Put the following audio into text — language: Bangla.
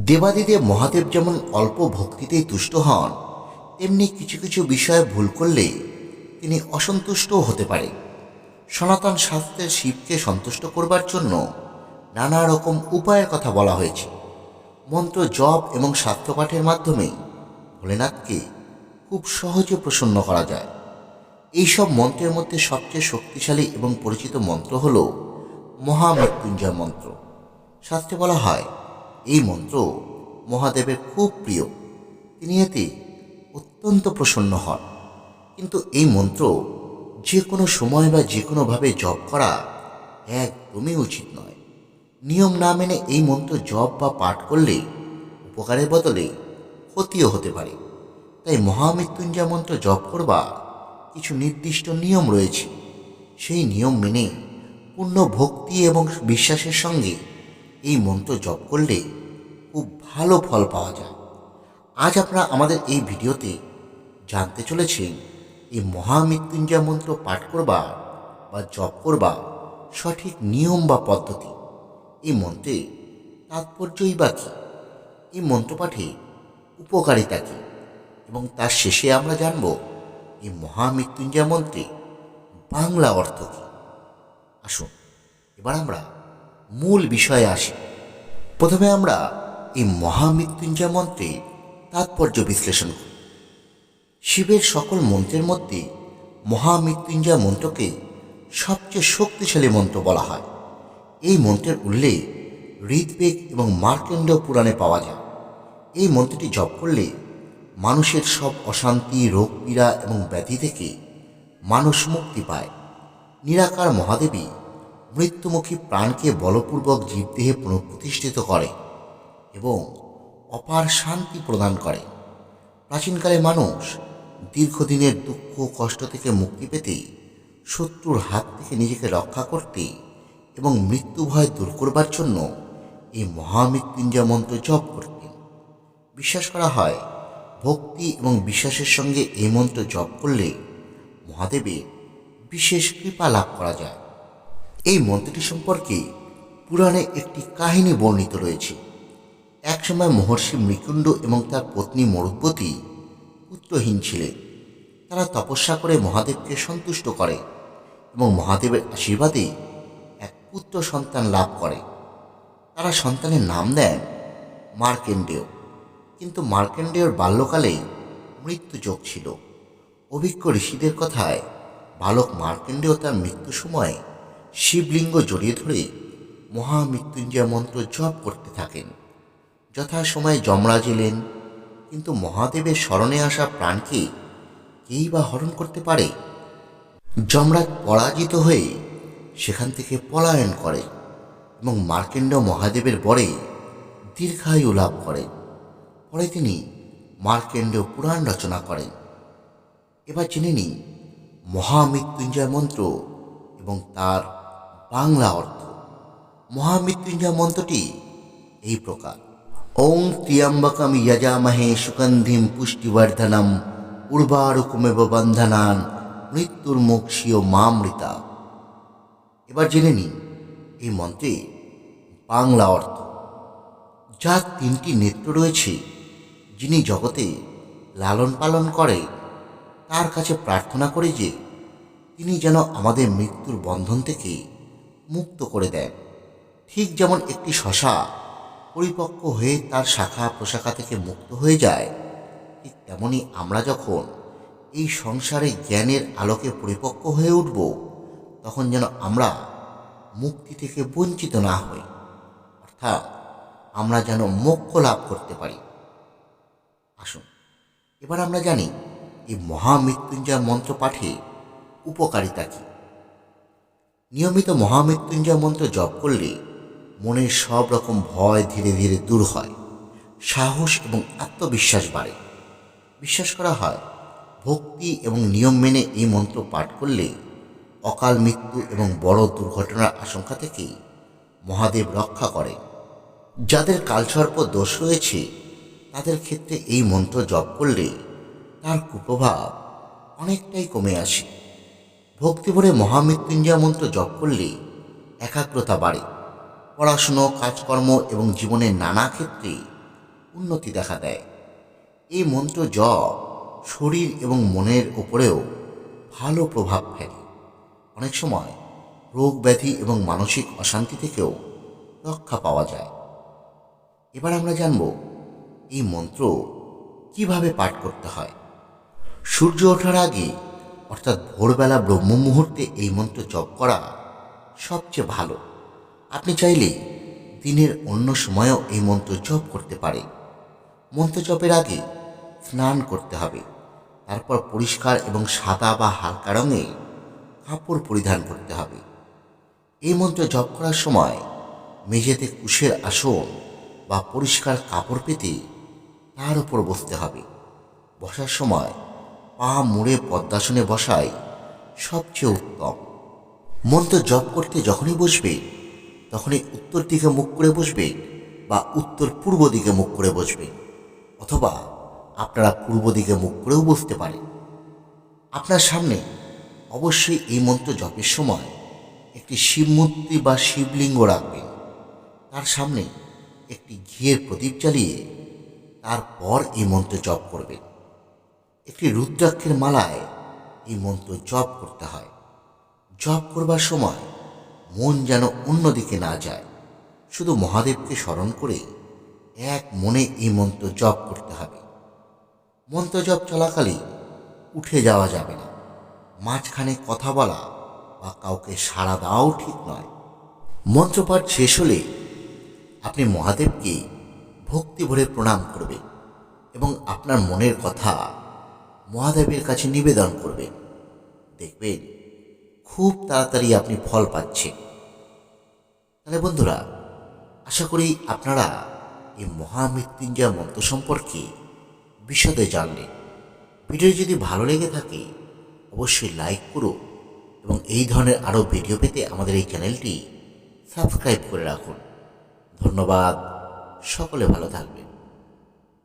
দেবাদিদেব মহাদেব যেমন অল্প ভক্তিতেই তুষ্ট হন, তেমনি কিছু কিছু বিষয়ে ভুল করলে তিনি অসন্তুষ্টও হতে পারে। সনাতন শাস্ত্রের শিবকে সন্তুষ্ট করবার জন্য নানা রকম উপায়ের কথা বলা হয়েছে। মন্ত্র জপ এবং শাস্ত্রপাঠের মাধ্যমে ভোলেনাথকে খুব সহজে প্রসন্ন করা যায়। এইসব মন্ত্রের মধ্যে সবচেয়ে শক্তিশালী এবং পরিচিত মন্ত্র হল মহামৃত্যুঞ্জয় মন্ত্র। শাস্ত্রে বলা হয় এই মন্ত্র মহাদেবের খুব প্রিয়, তিনি এতে অত্যন্ত প্রসন্ন হন। কিন্তু এই মন্ত্র যে কোনো সময় বা যে কোনোভাবে জপ করা একদমই উচিত নয়। নিয়ম না মেনে এই মন্ত্র জপ বা পাঠ করলে উপকারের বদলে ক্ষতিও হতে পারে। তাই মহামৃত্যুঞ্জয় মন্ত্র জপ করবার কিছু নির্দিষ্ট নিয়ম রয়েছে। সেই নিয়ম মেনে পূর্ণ ভক্তি এবং বিশ্বাসের সঙ্গে এই মন্ত্র জপ করলে খুব ভালো ফল পাওয়া যায়। আজ আপনারা আমাদের এই ভিডিওতে জানতে চলেছেন এই মহামৃত্যুঞ্জয় মন্ত্র পাঠ করবার বা জপ করবার সঠিক নিয়ম বা পদ্ধতি। এই মন্ত্রে তাৎপর্যই বা কী, এই মন্ত্রপাঠে উপকারিতা কী, এবং তার শেষে আমরা জানব এই মহামৃত্যুঞ্জয় মন্ত্রে বাংলা অর্থ কী। আসুন এবার আমরা মূল বিষয়ে আসি। প্রথমে আমরা এই মহামৃত্যুঞ্জয় মন্ত্রে তাৎপর্য বিশ্লেষণ করি। শিবের সকল মন্ত্রের মধ্যে মহামৃত্যুঞ্জয় মন্ত্রকে সবচেয়ে শক্তিশালী মন্ত্র বলা হয়। এই মন্ত্রের উল্লেখ ঋগ্বেদ এবং মার্কণ্ডেয় পুরাণে পাওয়া যায়। এই মন্ত্রটি জপ করলে মানুষের সব অশান্তি, রোগ, পীড়া এবং ব্যাধি থেকে মানুষ মুক্তি পায়। নিরাকার মহাদেবী মৃত্যুমুখী প্রাণকে বলপূর্বক জীবদেহে পুনঃপ্রতিষ্ঠিত করে এবং অপার শান্তি প্রদান করে। প্রাচীনকালে মানুষ দীর্ঘদিনের দুঃখ কষ্ট থেকে মুক্তি পেতে, শত্রুর হাত থেকে নিজেকে রক্ষা করতে এবং মৃত্যু ভয় দূর করবার জন্য এই মহামৃত্যুঞ্জয় মন্ত্র জপ করতেন। বিশ্বাস করা হয় ভক্তি এবং বিশ্বাসের সঙ্গে এই মন্ত্র জপ করলে মহাদেবের বিশেষ কৃপা লাভ করা যায়। এই মন্ত্রটি সম্পর্কে পুরাণে একটি কাহিনী বর্ণিত রয়েছে। একসময় মহর্ষি মৃকুণ্ড এবং তার পত্নী মরুদ্বতী পুত্রহীন ছিলেন। তারা তপস্যা করে মহাদেবকে সন্তুষ্ট করে এবং মহাদেবের আশীর্বাদে এক পুত্র সন্তান লাভ করে। তারা সন্তানের নাম দেন মার্কেন্ডেয়। কিন্তু মার্কেন্ডেয়র বাল্যকালে মৃত্যুযোগ ছিল। অভিজ্ঞ ঋষিদের কথায় বালক মার্কেন্ডেয় তার মৃত্যুর সময় শিবলিঙ্গ জড়িয়ে ধরে মহামৃত্যুঞ্জয় মন্ত্র জপ করতে থাকেন। যথাসময়ে যমরাজ এলেন, কিন্তু মহাদেবের শরণে আসা প্রাণকে কেই বা হরণ করতে পারে? যমরাজ পরাজিত হয়ে সেখান থেকে পলায়ন করে এবং মার্কেন্ডেয় মহাদেবের বরে দীর্ঘায়ু লাভ করেন। পরে তিনি মার্কেন্ডেয় পুরাণ রচনা করেন। এবার জেনে নিন মহামৃত্যুঞ্জয় মন্ত্র এবং তার বাংলা অর্থ। মহামৃত্যুঞ্জয় মন্ত্রটি এই প্রকার: ওং ত্র্যম্বকম যজামহে সুগন্ধিম পুষ্টিবর্ধনম উর্বারুকমেব বন্ধনান মৃত্যুর্মোক্ষীয় মামৃতা। এবার জেনে নিন এই মন্ত্রে বাংলা অর্থ। যার তিনটি নেত্র রয়েছে, যিনি জগতে লালন পালন করে, তার কাছে প্রার্থনা করে যে তিনি যেন আমাদের মৃত্যুর বন্ধন থেকে মুক্ত করে দেন। ঠিক যেমন একটি শশা পরিপক্ক হয়ে তার শাখা প্রশাখা থেকে মুক্ত হয়ে যায়, ঠিক তেমনি আমরা যখন এই সংসারে জ্ঞানের আলোকে পরিপক্ক হয়ে উঠব, তখন যেন আমরা মুক্তি থেকে বঞ্চিত না হই, অর্থাৎ আমরা যেন মোক্ষ লাভ করতে পারি। আসুন এবার আমরা জানি এই মহামৃত্যুঞ্জয় মন্ত্র পাঠে উপকারিতা কী। নিয়মিত মহামৃত্যুঞ্জয় মন্ত্র জপ করলে মনের সব রকম ভয় ধীরে ধীরে দূর হয়, সাহস এবং আত্মবিশ্বাস বাড়ে। বিশ্বাস করা হয় ভক্তি এবং নিয়ম মেনে এই মন্ত্র পাঠ করলে অকাল মৃত্যু এবং বড় দুর্ঘটনার আশঙ্কা থেকে মহাদেব রক্ষা করে। যাদের কালসর্প দোষ রয়েছে তাদের ক্ষেত্রে এই মন্ত্র জপ করলে তার কুপ্রভাব অনেকটাই কমে আসে। ভক্তিভরে মহামৃত্যুঞ্জয় মন্ত্র জপ করলে একাগ্রতা বাড়ে, পড়াশুনো, কাজকর্ম এবং জীবনের নানা ক্ষেত্রে উন্নতি দেখা দেয়। এই মন্ত্র জপ শরীর এবং মনের উপরেও ভালো প্রভাব ফেলে। অনেক সময় রোগ ব্যাধি এবং মানসিক অশান্তি থেকেও রক্ষা পাওয়া যায়। এবার আমরা জানব এই মন্ত্র কিভাবে পাঠ করতে হয়। সূর্য ওঠার আগে অর্থাৎ ভোরবেলা ব্রহ্ম মুহূর্তে এই মন্ত্র জপ করা সবচেয়ে ভালো। আপনি চাইলে দিনের অন্য সময়েও এই মন্ত্র জপ করতে পারেন। মন্ত্র জপের আগে স্নান করতে হবে, তারপর পরিষ্কার এবং সাদা বা হালকা রঙের কাপড় পরিধান করতে হবে। এই মন্ত্র জপ করার সময় মেঝেতে কুশের আসন বা পরিষ্কার কাপড় পেতে তার উপর বসতে হবে। বসার সময় পা মুড়ে পদ্মাসনে বসাই সবচেয়ে উত্তম। মন্ত্র জপ করতে যখনই বসবে তখনই উত্তর দিকে মুখ করে বসবে বা উত্তর পূর্ব দিকে মুখ করে বসবে, অথবা আপনারা পূর্ব দিকে মুখ করেও বসতে পারেন। আপনার সামনে অবশ্যই এই মন্ত্র জপের সময় একটি শিবমূর্তি বা শিবলিঙ্গ রাখবেন। তার সামনে একটি ঘিয়ের প্রদীপ জ্বালিয়ে তারপর এই মন্ত্র জপ করবেন। একটি রুদ্রাক্ষের মালায় এই মন্ত্র জপ করতে হয়। জপ করবার সময় মন যেন অন্যদিকে না যায়, শুধু মহাদেবকে স্মরণ করে এক মনে এই মন্ত্র জপ করতে হবে। মন্ত্র জপ চলাকালীন উঠে যাওয়া যাবে না। মাঝখানে কথা বলা বা কাউকে সাড়া দেওয়াও ঠিক নয়। মন্ত্রপাঠ শেষ হলে আপনি মহাদেবকে ভক্তি ভরে প্রণাম করবেন এবং আপনার মনের কথা মহাদেবের কাছে নিবেদন করবেন। দেখবেন খুব তাড়াতাড়ি আপনি ফল পাচ্ছেন। তাহলে বন্ধুরা, আশা করি আপনারা এই মহামৃত্যুঞ্জয় মন্ত্র সম্পর্কে বিশদে জানলেন। ভিডিও যদি ভালো লেগে থাকে অবশ্যই লাইক করুন এবং এই ধরনের আরও ভিডিও পেতে আমাদের এই চ্যানেলটি সাবস্ক্রাইব করে রাখুন। ধন্যবাদ। সকলে ভালো থাকবেন।